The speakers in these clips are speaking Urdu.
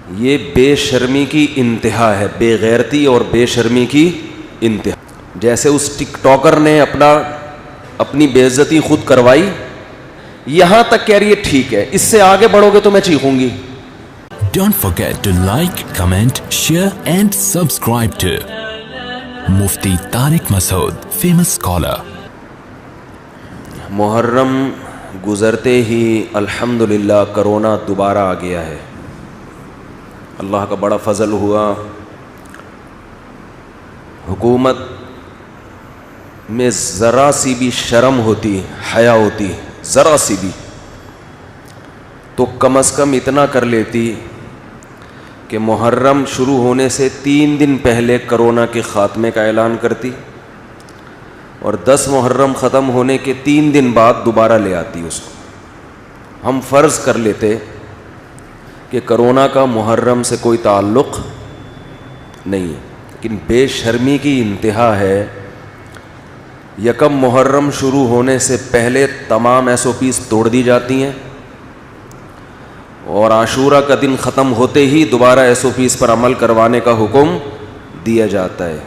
یہ بے شرمی کی انتہا ہے، بے غیرتی اور بے شرمی کی انتہا. جیسے اس ٹک ٹاکر نے اپنی بے عزتی خود کروائی، یہاں تک کہہ رہی ہے ٹھیک ہے، اس سے آگے بڑھو گے تو میں چیخوں گی. Don't forget to like, comment, share and subscribe to Mufti Tariq Masood, famous scholar. محرم گزرتے ہی الحمدللہ کرونا دوبارہ آ گیا ہے. اللہ کا بڑا فضل ہوا، حکومت میں ذرا سی بھی شرم ہوتی، حیا ہوتی، ذرا سی بھی، تو کم از کم اتنا کر لیتی کہ محرم شروع ہونے سے 3 دن پہلے کرونا کے خاتمے کا اعلان کرتی، اور 10 محرم ختم ہونے کے 3 دن بعد دوبارہ لے آتی اس کو. ہم فرض کر لیتے کہ کرونا کا محرم سے کوئی تعلق نہیں ہے، لیکن بے شرمی کی انتہا ہے. یکم محرم شروع ہونے سے پہلے تمام SOPs توڑ دی جاتی ہیں، اور عاشورہ کا دن ختم ہوتے ہی دوبارہ SOPs پر عمل کروانے کا حکم دیا جاتا ہے.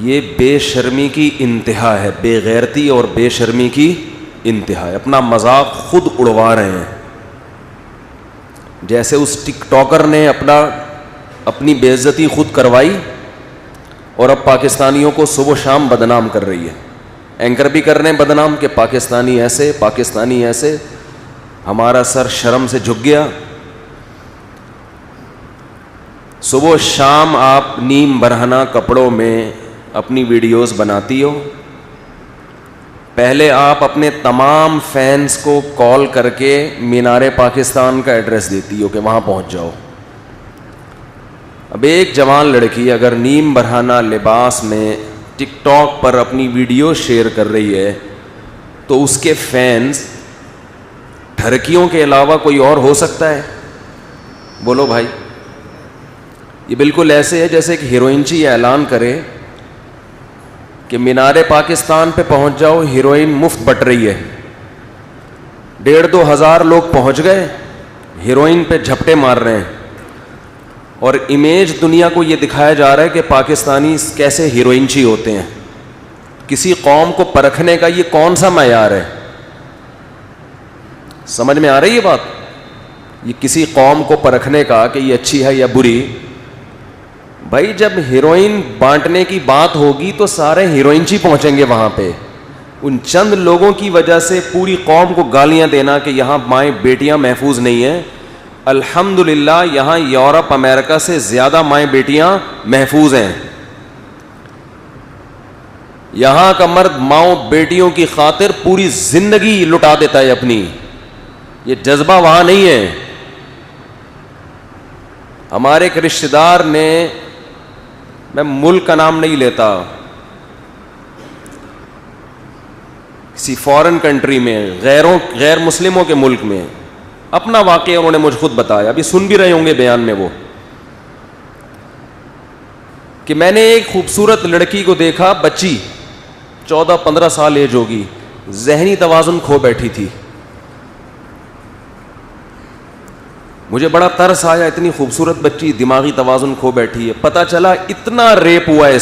یہ بے شرمی کی انتہا ہے، بے غیرتی اور بے شرمی کی انتہا ہے. اپنا مذاق خود اڑوا رہے ہیں. جیسے اس ٹک ٹاکر نے اپنی بے عزتی خود کروائی، اور اب پاکستانیوں کو صبح و شام بدنام کر رہی ہے. اینکر بھی کر رہے ہیں بدنام کہ پاکستانی ایسے، پاکستانی ایسے. ہمارا سر شرم سے جھک گیا. صبح و شام آپ نیم برہنہ کپڑوں میں اپنی ویڈیوز بناتی ہو. پہلے آپ اپنے تمام فینس کو کال کر کے مینار پاکستان کا ایڈریس دیتی ہو کہ وہاں پہنچ جاؤ. اب ایک جوان لڑکی اگر نیم برہنہ لباس میں ٹک ٹاک پر اپنی ویڈیو شیئر کر رہی ہے تو اس کے فینس ٹھرکیوں کے علاوہ کوئی اور ہو سکتا ہے؟ بولو بھائی. یہ بالکل ایسے ہے جیسے کہ ہیروئنچی اعلان کرے کہ مینار پاکستان پہ پہنچ جاؤ، ہیروئن مفت بٹ رہی ہے. 1,500-2 ہزار لوگ پہنچ گئے، ہیروئن پہ جھپٹے مار رہے ہیں، اور امیج دنیا کو یہ دکھایا جا رہا ہے کہ پاکستانی کیسے ہیروئنچی ہوتے ہیں. کسی قوم کو پرکھنے کا یہ کون سا معیار ہے؟ سمجھ میں آ رہی ہے بات؟ یہ کسی قوم کو پرکھنے کا کہ یہ اچھی ہے یا بری. بھائی جب ہیروئن بانٹنے کی بات ہوگی تو سارے ہیروئنچی پہنچیں گے وہاں پہ. ان چند لوگوں کی وجہ سے پوری قوم کو گالیاں دینا کہ یہاں مائیں بیٹیاں محفوظ نہیں ہیں. الحمدللہ یہاں یورپ امریکہ سے زیادہ مائیں بیٹیاں محفوظ ہیں. یہاں کا مرد ماؤں بیٹیوں کی خاطر پوری زندگی لٹا دیتا ہے اپنی. یہ جذبہ وہاں نہیں ہے. ہمارے ایک رشتہ دار نے، میں ملک کا نام نہیں لیتا، کسی فورن کنٹری میں، غیر مسلموں کے ملک میں اپنا واقعہ انہوں نے مجھ خود بتایا. ابھی سن بھی رہے ہوں گے بیان میں وہ، کہ میں نے ایک خوبصورت لڑکی کو دیکھا، بچی 14-15 سال ایج ہوگی، ذہنی توازن کھو بیٹھی تھی. مجھے بڑا ترس آیا، اتنی خوبصورت بچی دماغی توازن کھو بیٹھی ہے. پتہ چلا اتنا ریپ ہوا ہے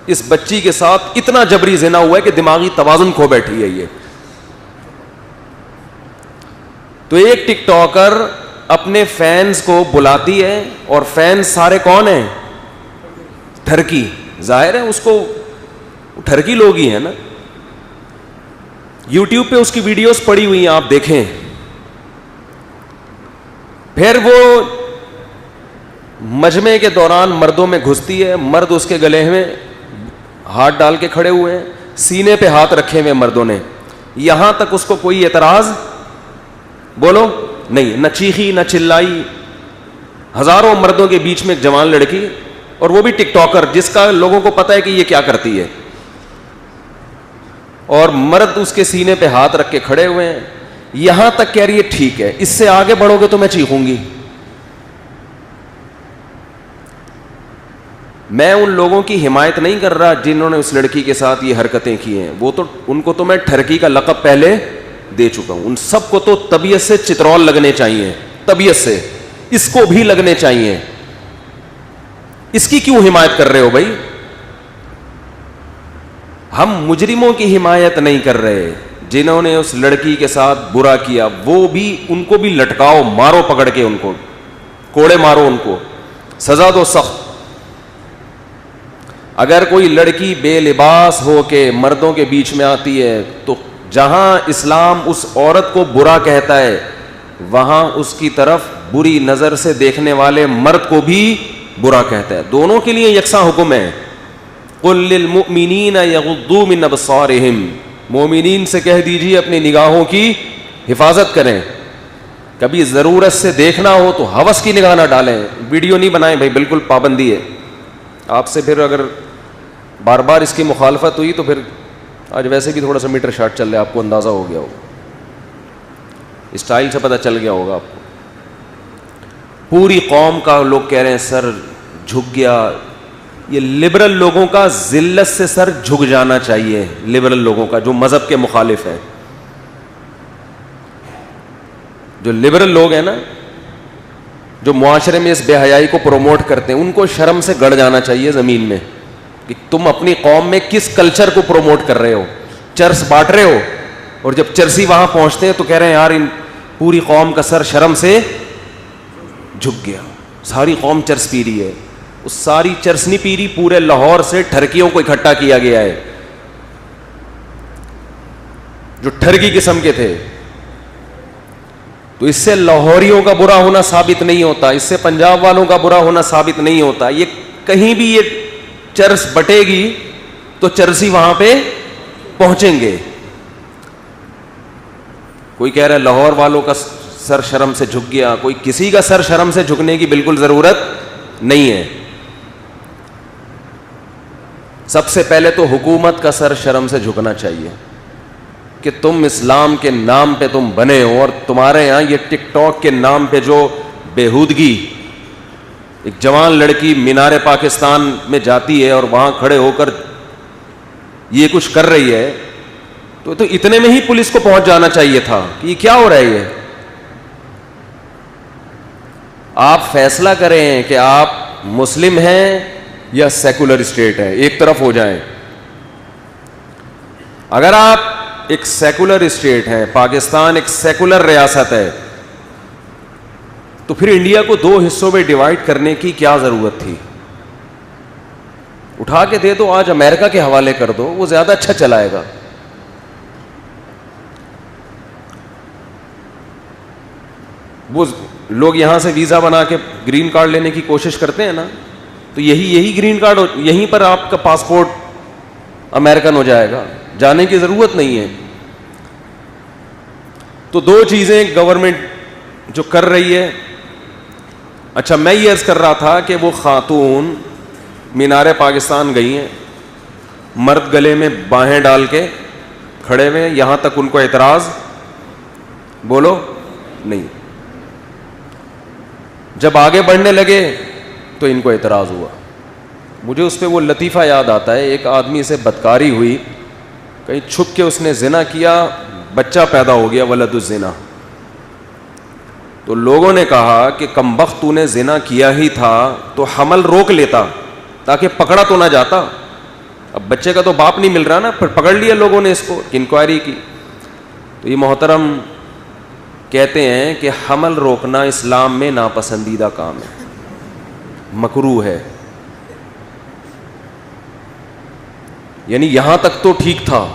اس بچی کے ساتھ اتنا جبری زنا ہوا ہے کہ دماغی توازن کھو بیٹھی ہے یہ. تو ایک ٹک ٹاکر اپنے فینس کو بلاتی ہے، اور فینس سارے کون ہیں؟ ٹھرکی. ظاہر ہے اس کو ٹھرکی لوگ ہی ہیں نا. یوٹیوب پہ اس کی ویڈیوز پڑی ہوئی ہیں، آپ دیکھیں. پھر وہ مجمع کے دوران مردوں میں گھستی ہے، مرد اس کے گلے میں ہاتھ ڈال کے کھڑے ہوئے ہیں، سینے پہ ہاتھ رکھے ہوئے مردوں نے. یہاں تک اس کو کوئی اعتراض بولو نہیں، نہ چیخی نہ چلائی. ہزاروں مردوں کے بیچ میں ایک جوان لڑکی، اور وہ بھی ٹک ٹاکر جس کا لوگوں کو پتہ ہے کہ یہ کیا کرتی ہے، اور مرد اس کے سینے پہ ہاتھ رکھ کے کھڑے ہوئے ہیں. یہاں تک کہہ رہی ہے ٹھیک ہے، اس سے آگے بڑھو گے تو میں چیخوں گی. میں ان لوگوں کی حمایت نہیں کر رہا جنہوں نے اس لڑکی کے ساتھ یہ حرکتیں کی ہیں. وہ تو ان کو تو میں ٹھرکی کا لقب پہلے دے چکا ہوں. ان سب کو تو طبیعت سے چترول لگنے چاہیے، طبیعت سے. اس کو بھی لگنے چاہیے. اس کی کیوں حمایت کر رہے ہو بھائی؟ ہم مجرموں کی حمایت نہیں کر رہے. جنہوں نے اس لڑکی کے ساتھ برا کیا وہ بھی, ان کو بھی لٹکاؤ, مارو پکڑ کے, ان کو کوڑے مارو, ان کو سزا دو سخت. اگر کوئی لڑکی بے لباس ہو کے مردوں کے بیچ میں آتی ہے تو جہاں اسلام اس عورت کو برا کہتا ہے وہاں اس کی طرف بری نظر سے دیکھنے والے مرد کو بھی برا کہتا ہے. دونوں کے لیے یکساں حکم ہے. قل للمؤمنین یغضوا من ابصارہم, مومنین سے کہہ دیجیے اپنی نگاہوں کی حفاظت کریں. کبھی ضرورت سے دیکھنا ہو تو ہوس کی نگاہ نہ ڈالیں, ویڈیو نہیں بنائیں بھائی, بالکل پابندی ہے. آپ سے پھر اگر بار بار اس کی مخالفت ہوئی تو پھر آج ویسے بھی تھوڑا سا میٹر شارٹ چل رہا ہے, آپ کو اندازہ ہو گیا ہوگا, اسٹائل سے پتہ چل گیا ہوگا آپ کو. پوری قوم کا لوگ کہہ رہے ہیں سر جھک گیا. یہ لبرل لوگوں کا ذلت سے سر جھک جانا چاہیے, لبرل لوگوں کا جو مذہب کے مخالف ہیں. جو لبرل لوگ ہیں نا, جو معاشرے میں اس بے حیائی کو پروموٹ کرتے ہیں, ان کو شرم سے گڑ جانا چاہیے زمین میں کہ تم اپنی قوم میں کس کلچر کو پروموٹ کر رہے ہو. چرس بانٹ رہے ہو, اور جب چرسی وہاں پہنچتے ہیں تو کہہ رہے ہیں یار ان پوری قوم کا سر شرم سے جھک گیا, ساری قوم چرس پی رہی ہے. اس ساری چرس نہیں پی رہی, پورے لاہور سے ٹھرکیوں کو اکٹھا کیا گیا ہے جو ٹھرکی قسم کے تھے. تو اس سے لاہوریوں کا برا ہونا ثابت نہیں ہوتا, اس سے پنجاب والوں کا برا ہونا ثابت نہیں ہوتا. یہ کہیں بھی یہ چرس بٹے گی تو چرسی وہاں پہ پہنچیں گے. کوئی کہہ رہا ہے لاہور والوں کا سر شرم سے جھک گیا, کوئی کسی کا سر شرم سے جھکنے کی بالکل ضرورت نہیں ہے. سب سے پہلے تو حکومت کا سر شرم سے جھکنا چاہیے کہ تم اسلام کے نام پہ تم بنے ہو, اور تمہارے یہاں یہ ٹک ٹاک کے نام پہ جو بےہودگی, ایک جوان لڑکی مینار پاکستان میں جاتی ہے اور وہاں کھڑے ہو کر یہ کچھ کر رہی ہے, تو اتنے میں ہی پولیس کو پہنچ جانا چاہیے تھا کہ یہ کیا ہو رہا ہے. یہ آپ فیصلہ کریں کہ آپ مسلم ہیں یا سیکولر اسٹیٹ ہے, ایک طرف ہو جائیں. اگر آپ ایک سیکولر اسٹیٹ ہیں, پاکستان ایک سیکولر ریاست ہے, تو پھر انڈیا کو دو حصوں میں ڈیوائڈ کرنے کی کیا ضرورت تھی؟ اٹھا کے دے دو, آج امریکہ کے حوالے کر دو, وہ زیادہ اچھا چلائے گا. وہ لوگ یہاں سے ویزا بنا کے گرین کارڈ لینے کی کوشش کرتے ہیں نا, تو یہی گرین کارڈ یہیں پر آپ کا پاسپورٹ امریکن ہو جائے گا, جانے کی ضرورت نہیں ہے. تو دو چیزیں گورنمنٹ جو کر رہی ہے. اچھا, میں یہ عرض کر رہا تھا کہ وہ خاتون مینار پاکستان گئی ہیں, مرد گلے میں باہیں ڈال کے کھڑے ہوئے, یہاں تک ان کو اعتراض بولو نہیں. جب آگے بڑھنے لگے تو ان کو اعتراض ہوا. مجھے اس پہ وہ لطیفہ یاد آتا ہے, ایک آدمی سے بدکاری ہوئی, کہیں چھپ کے اس نے زنا کیا, بچہ پیدا ہو گیا, ولد الزنا. تو لوگوں نے کہا کہ کمبخت تو نے زنا کیا ہی تھا تو حمل روک لیتا تاکہ پکڑا تو نہ جاتا. اب بچے کا تو باپ نہیں مل رہا نا, پھر پکڑ لیا لوگوں نے اس کو, انکوائری کی. تو یہ محترم کہتے ہیں کہ حمل روکنا اسلام میں ناپسندیدہ کام ہے, مکروہ ہے. یعنی یہاں تک تو ٹھیک تھا,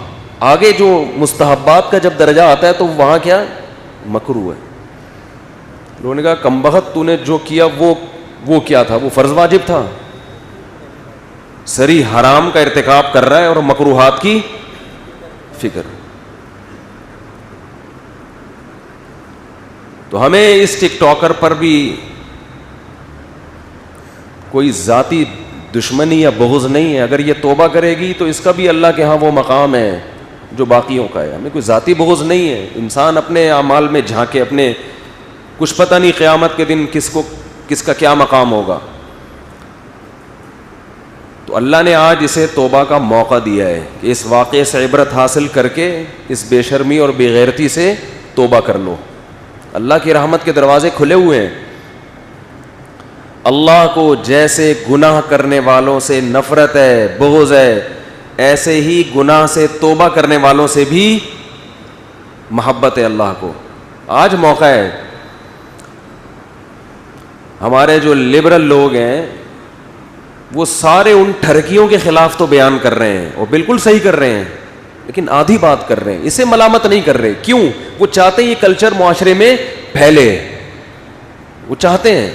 آگے جو مستحبات کا جب درجہ آتا ہے تو وہاں کیا مکروہ ہے. لوگوں نے کہا کمبخت تو نے جو کیا وہ کیا تھا, وہ فرض واجب تھا, سری حرام کا ارتکاب کر رہا ہے اور مکروہات کی فکر. تو ہمیں اس ٹک ٹاکر پر بھی کوئی ذاتی دشمنی یا بغض نہیں ہے. اگر یہ توبہ کرے گی تو اس کا بھی اللہ کے ہاں وہ مقام ہے جو باقیوں کا ہے. ہمیں کوئی ذاتی بغض نہیں ہے. انسان اپنے اعمال میں جھانکے, اپنے کچھ پتہ نہیں قیامت کے دن کس کا کیا مقام ہوگا. تو اللہ نے آج اسے توبہ کا موقع دیا ہے کہ اس واقعے سے عبرت حاصل کر کے اس بے شرمی اور بے غیرتی سے توبہ کر لو. اللہ کی رحمت کے دروازے کھلے ہوئے ہیں. اللہ کو جیسے گناہ کرنے والوں سے نفرت ہے, بغض ہے, ایسے ہی گناہ سے توبہ کرنے والوں سے بھی محبت ہے اللہ کو. آج موقع ہے, ہمارے جو لبرل لوگ ہیں وہ سارے ان ٹھرکیوں کے خلاف تو بیان کر رہے ہیں, وہ بالکل صحیح کر رہے ہیں, لیکن آدھی بات کر رہے ہیں, اسے ملامت نہیں کر رہے. کیوں؟ وہ چاہتے ہیں یہ کلچر معاشرے میں پھیلے, وہ چاہتے ہیں.